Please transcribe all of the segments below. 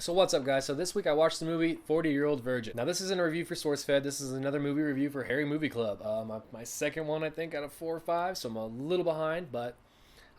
So what's up, guys? So this week I watched the movie 40-Year-Old Virgin. Now this isn't a review for SourceFed. This is another movie review for Harry Movie Club. My second one, I think, out of 4 or 5, so I'm a little behind, but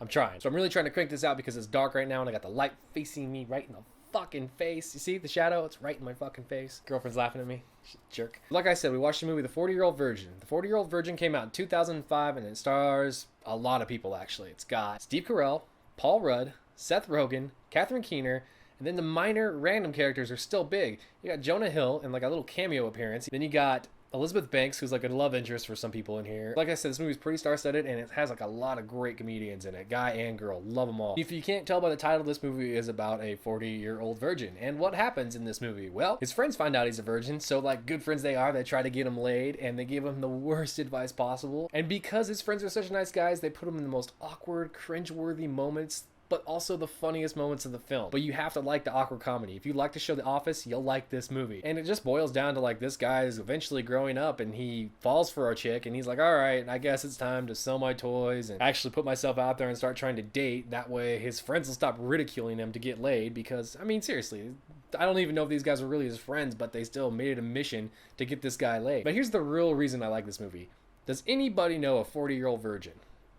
I'm trying. So I'm really trying to crank this out because it's dark right now and I got the light facing me right in the fucking face. You see the shadow? It's right in my fucking face. Girlfriend's laughing at me. She's a jerk. Like I said, we watched the movie The 40-Year-Old Virgin. The 40-Year-Old Virgin came out in 2005 and it stars a lot of people, actually. It's got Steve Carell, Paul Rudd, Seth Rogen, Catherine Keener, and then the minor random characters are still big. You got Jonah Hill in like a little cameo appearance. Then you got Elizabeth Banks, who's like a love interest for some people in here. Like I said, this movie's pretty star-studded and it has like a lot of great comedians in it. Guy and girl. Love them all. If you can't tell by the title, this movie is about a 40-year-old virgin. And what happens in this movie? Well, his friends find out he's a virgin, so like good friends they are, they try to get him laid and they give him the worst advice possible. And because his friends are such nice guys, they put him in the most awkward, cringeworthy moments, but also the funniest moments of the film. But you have to like the awkward comedy. If you like the show The Office, you'll like this movie. And it just boils down to like this guy is eventually growing up and he falls for a chick and he's like, all right, I guess it's time to sell my toys and actually put myself out there and start trying to date. That way his friends will stop ridiculing him to get laid because, I mean, seriously, I don't even know if these guys were really his friends, but they still made it a mission to get this guy laid. But here's the real reason I like this movie. Does anybody know a 40-year-old virgin?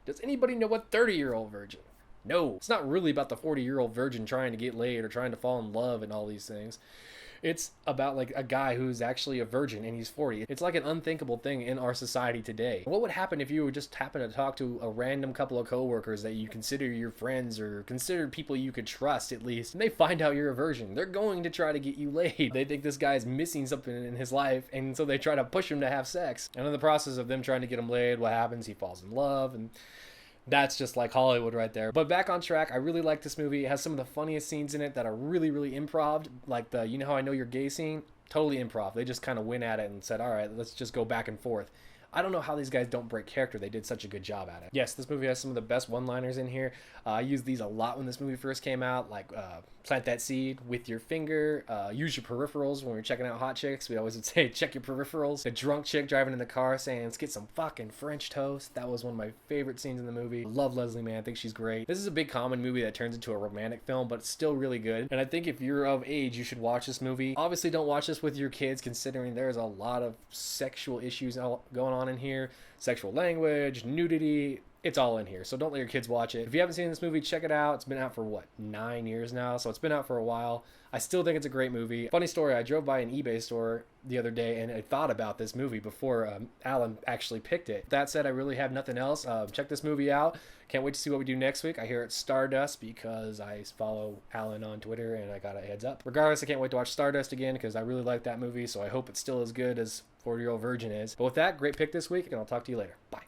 Does anybody know a 30-year-old virgin? No, it's not really about the 40-year-old virgin trying to get laid or trying to fall in love and all these things. It's about like a guy who's actually a virgin and he's 40. It's like an unthinkable thing in our society today. What would happen if you would just happen to talk to a random couple of coworkers that you consider your friends or considered people you could trust at least, and they find out you're a virgin? They're going to try to get you laid. They think this guy is missing something in his life, and so they try to push him to have sex. And in the process of them trying to get him laid, what happens? He falls in love, and that's just like Hollywood right there. But back on track, I really like this movie. It has some of the funniest scenes in it that are really, really improv. Like the, you know how I know you're gay scene? Totally improv. They just kind of went at it and said, all right, let's just go back and forth. I don't know how these guys don't break character. They did such a good job at it. Yes, this movie has some of the best one-liners in here. I used these a lot when this movie first came out, like plant that seed with your finger, use your peripherals when we were checking out hot chicks. We always would say, check your peripherals. A drunk chick driving in the car saying, let's get some fucking French toast. That was one of my favorite scenes in the movie. I love Leslie Mann. I think she's great. This is a big common movie that turns into a romantic film, but it's still really good. And I think if you're of age, you should watch this movie. Obviously, don't watch this with your kids, considering there's a lot of sexual issues going on in here. Sexual language, nudity, it's all in here. So don't let your kids watch it. If you haven't seen this movie, check it out. It's been out for what, 9 years now? So it's been out for a while. I still think it's a great movie. Funny story, I drove by an eBay store the other day and I thought about this movie before Alan actually picked it. That said, I really have nothing else. Check this movie out. Can't wait to see what we do next week. I hear it's Stardust because I follow Alan on Twitter and I got a heads up. Regardless, I can't wait to watch Stardust again because I really like that movie, so I hope it's still as good as 40-Year-Old Virgin is. But with that, great pick this week and I'll talk to you later. Bye.